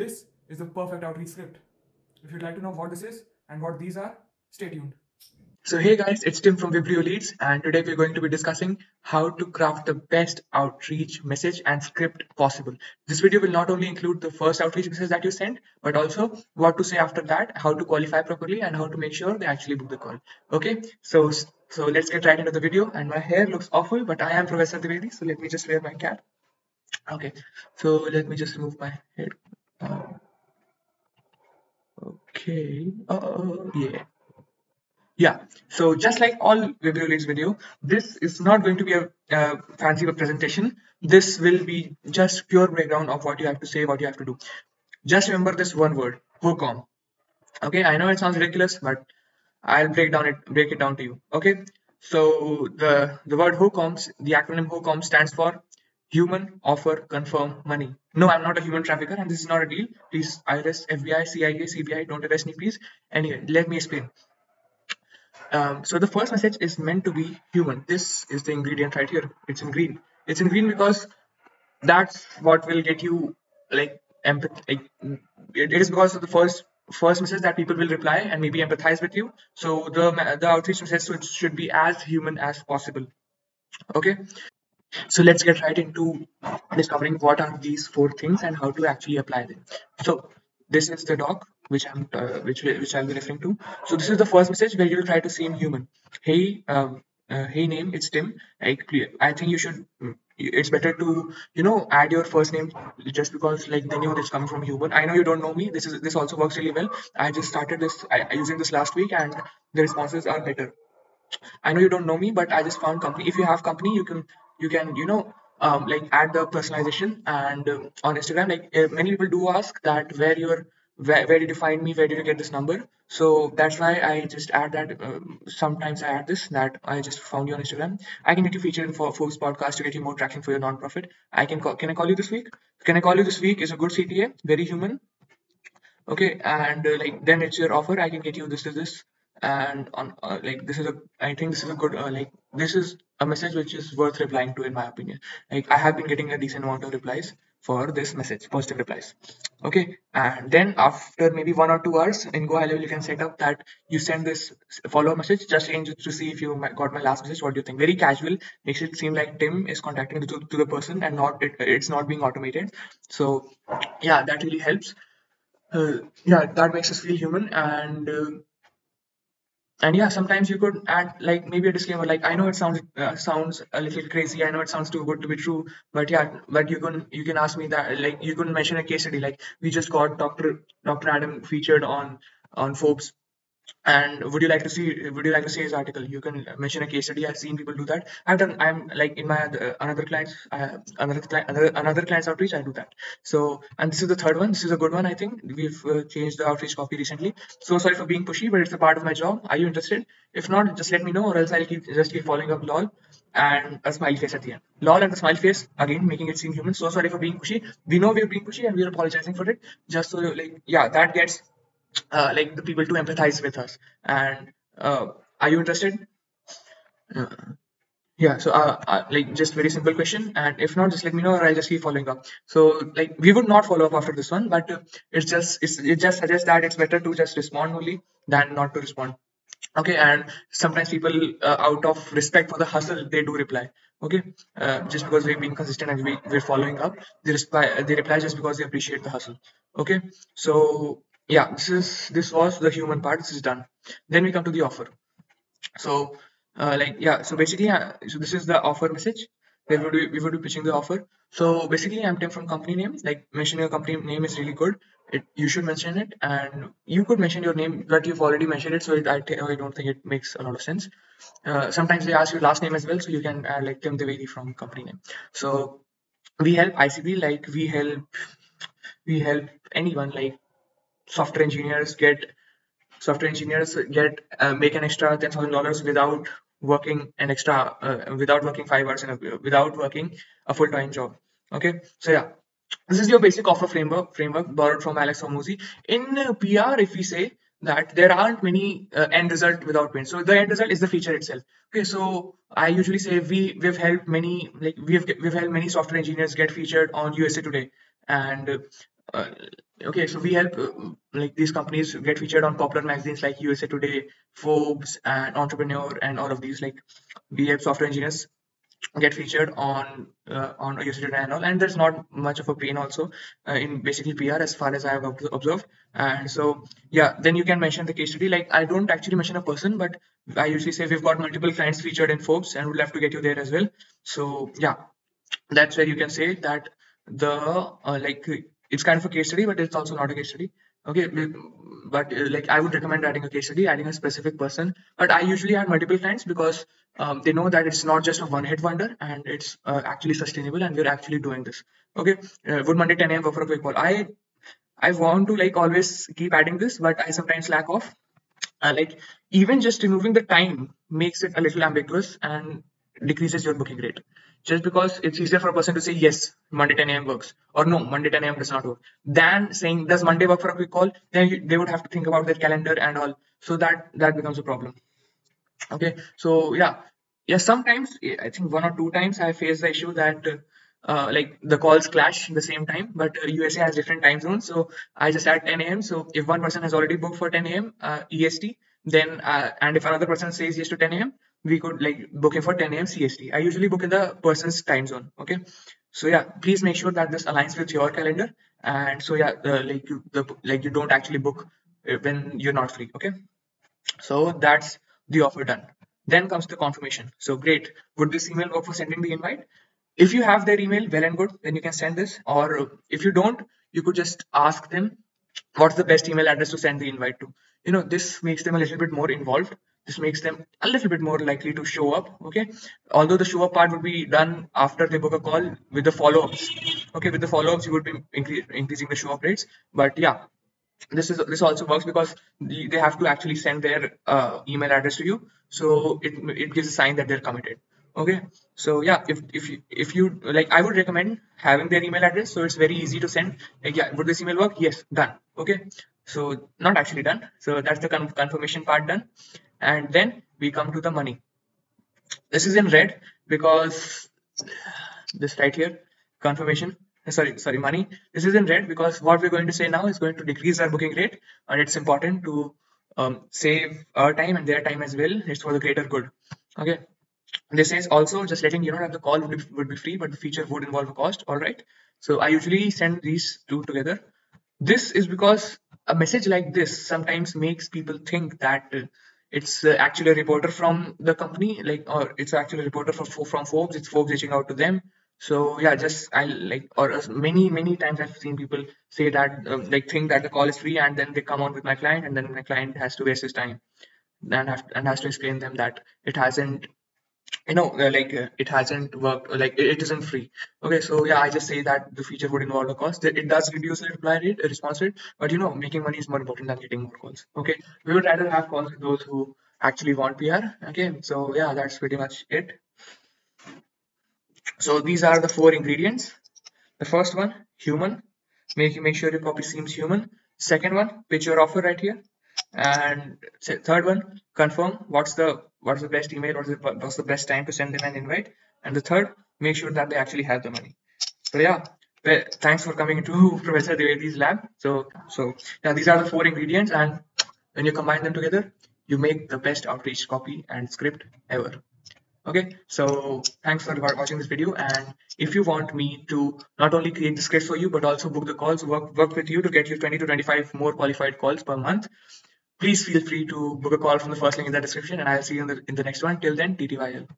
This is the perfect outreach script. If you'd like to know what this is and what these are, stay tuned. So hey guys, it's Tim from Vibrio Leads, and today we're going to be discussing how to craft the best outreach message and script possible. This video will not only include the first outreach message that you send, but also what to say after that, how to qualify properly, and how to make sure they actually book the call. Okay, so let's get right into the video. And my hair looks awful, but I am Professor Dwivedi, so let me just wear my cap. Okay, so let me just remove my head. Okay, yeah. So just like all Vibrio Leads video, this is not going to be a fancy web presentation. This will be just pure breakdown of what you have to say, what you have to do. Just remember this one word, HOCOM. Okay, I know it sounds ridiculous, but I'll break it down to you. Okay, so the word HOCOMs, the acronym HOCOM stands for Human Offer Confirm Money. No, I'm not a human trafficker, and this is not a deal. Please, IRS, FBI, CIA, CBI, don't arrest me, please. Anyway, let me explain. So the first message is meant to be human. This is the ingredient right here. It's in green. It's in green because that's what will get you like empathy. It is because of the first message that people will reply and maybe empathize with you. So the outreach message should be as human as possible. Okay. So let's get right into discovering what are these four things and how to actually apply them. So this is the doc which I'll be referring to. So this is the first message where you'll try to seem human. Hey, hey name, it's Tim. I think you should. It's better to add your first name just because like they knew it's coming from human. I know you don't know me. This also works really well. I just started using this last week and the responses are better. I know you don't know me, but I just found company. If you have company, you can like add the personalization and on Instagram. Like many people do ask that where did you find me? Where did you get this number? So that's why I just add that. Sometimes I add this that I just found you on Instagram. I can get you featured in for Forbes podcast to get you more traction for your nonprofit. Can I call you this week? Can I call you this week? Is a good CTA, very human. Okay, and like then it's your offer. I can get you this, and on like this is a. I think this is a good like this is a message which is worth replying to in my opinion. Like I have been getting a decent amount of replies for this message, positive replies. Okay, and then after maybe 1 or 2 hours in Go High Level, you can set up that you send this follow message. Just change it to see if you got my last message. What do you think? Very casual, makes it seem like Tim is contacting to the person and it's not being automated. So yeah, that really helps. Yeah, that makes us feel human, and yeah, sometimes you could add like maybe a disclaimer. Like I know it sounds a little crazy. I know it sounds too good to be true, but yeah, but you can ask me that like you can mention a case study. Like we just got Dr. Adam featured on Forbes, and would you like to see his article? You can mention a case study. I've seen people do that. I'm like in my another client's another client's outreach, I do that. So, and this is the third one. This is a good one. I think we've changed the outreach copy recently. So sorry for being pushy, but it's a part of my job. Are you interested? If not, just let me know, or else I'll keep following up. Lol and a smiley face at the end. Lol and the smiley face again, making it seem human. So sorry for being pushy. We know we're being pushy and we're apologizing for it. Just so like yeah, that gets like the people to empathize with us. And are you interested? Uh, yeah. So like just very simple question, and if not, just let me know, or I'll just keep following up. So like we would not follow up after this one, but it just suggests that it's better to just respond only than not to respond. Okay, and sometimes people out of respect for the hustle they do reply. Okay, just because we've been consistent and we're following up, they reply just because they appreciate the hustle. Okay, so yeah, this was the human part. This is done. Then we come to the offer. So like yeah, so basically so this is the offer message. We would be pitching the offer. So basically I'm Tim from company name. Like mentioning your company name is really good. You should mention it, and you could mention your name, but you've already mentioned it, so I don't think it makes a lot of sense. Sometimes they ask your last name as well, so you can add like Tim Devedi from company name. So we help ICP, like we help anyone, like software engineers get make an extra $10,000 without working 5 hours without working a full-time job. Okay, so yeah, this is your basic offer framework borrowed from Alex Hormozy. In PR, if we say that there aren't many end result without pain, so the end result is the feature itself. Okay, so I usually say we've helped many, like we've helped many software engineers get featured on USA Today, and uh, Okay, so we help like these companies get featured on popular magazines like USA Today, Forbes, and Entrepreneur, and all of these. Like we help software engineers get featured on USA Today and all. And there's not much of a pain also in basically PR as far as I have observed. And so yeah, then you can mention the case study. Like I don't actually mention a person, but I usually say we've got multiple clients featured in Forbes, and we'd love to get you there as well. So yeah, that's where you can say that the like it's kind of a case study, but it's also not a case study. Okay, but like I would recommend adding a case study, adding a specific person. But I usually add multiple clients because they know that it's not just a one-hit wonder, and it's actually sustainable, and we're actually doing this. Okay, would Monday 10 a.m. work for a quick call? I want to like always keep adding this, but I sometimes lack off. Like even just removing the time makes it a little ambiguous and decreases your booking rate. Just because it's easier for a person to say yes, Monday 10 a.m. works, or no, Monday 10 a.m. does not work, than saying does Monday work for a quick call. Then they would have to think about their calendar and all, so that becomes a problem. Okay, so yeah, sometimes I think one or two times I faced the issue that like the calls clash the same time, but USA has different time zones, so I just add 10 a.m. So if one person has already booked for 10 a.m. EST, then and if another person says yes to 10 a.m., we could like book him for 10 a.m. CST. I usually book in the person's time zone. Okay, so yeah, please make sure that this aligns with your calendar, and so yeah, like you don't actually book when you're not free. Okay, so that's the offer done. Then comes the confirmation. So great. Would this email work for sending the invite? If you have their email, well and good, then you can send this. Or if you don't, you could just ask them what's the best email address to send the invite to. This makes them a little bit more involved. This makes them a little bit more likely to show up. Okay. Although the show up part would be done after they book a call with the follow-ups. Okay, with the follow-ups, you would be increasing the show up rates. But yeah, this also works because they have to actually send their email address to you, so it gives a sign that they're committed. Okay, so yeah, if you like, I would recommend having their email address, so it's very easy to send. Like, yeah, would this email work? Yes, done. Okay, so not actually done, so that's the confirmation part done. And then we come to the money. This is in red because this right here, confirmation, sorry, money. This is in red because what we're going to say now is going to decrease our booking rate, and it's important to save our time and their time as well. It's for the greater good. Okay, this is also just letting you know that the call would be free, but the feature would involve a cost. All right, so I usually send these two together. This is because a message like this sometimes makes people think that it's actually a reporter from the company, like, or it's actually a reporter from Forbes. It's Forbes reaching out to them. So yeah, just I like, or many times I've seen people say that like think that the call is free, and then they come on with my client, and then my client has to waste his time and has to explain them that it hasn't it hasn't worked, or like it isn't free. Okay, so yeah, I just say that the feature would involve a cost. It does reduce the response rate, but making money is more important than getting more calls. Okay, we would rather have calls with those who actually want PR. Okay, so yeah, that's pretty much it. So these are the 4 ingredients. The first one, human. Make sure your copy seems human. Second one, pitch your offer right here. And third one, confirm what's the best email, what's the best time to send them an invite. And the third, make sure that they actually have the money. So yeah, well, thanks for coming to Professor Dwivedi's lab. So yeah, these are the 4 ingredients, and when you combine them together, you make the best outreach copy and script ever. Okay, so thanks for watching this video, and if you want me to not only create the scripts for you but also book the calls, work with you to get you 20 to 25 more qualified calls per month, please feel free to book a call from the first link in the description, and I'll see you in the next one. Till then, TTYL.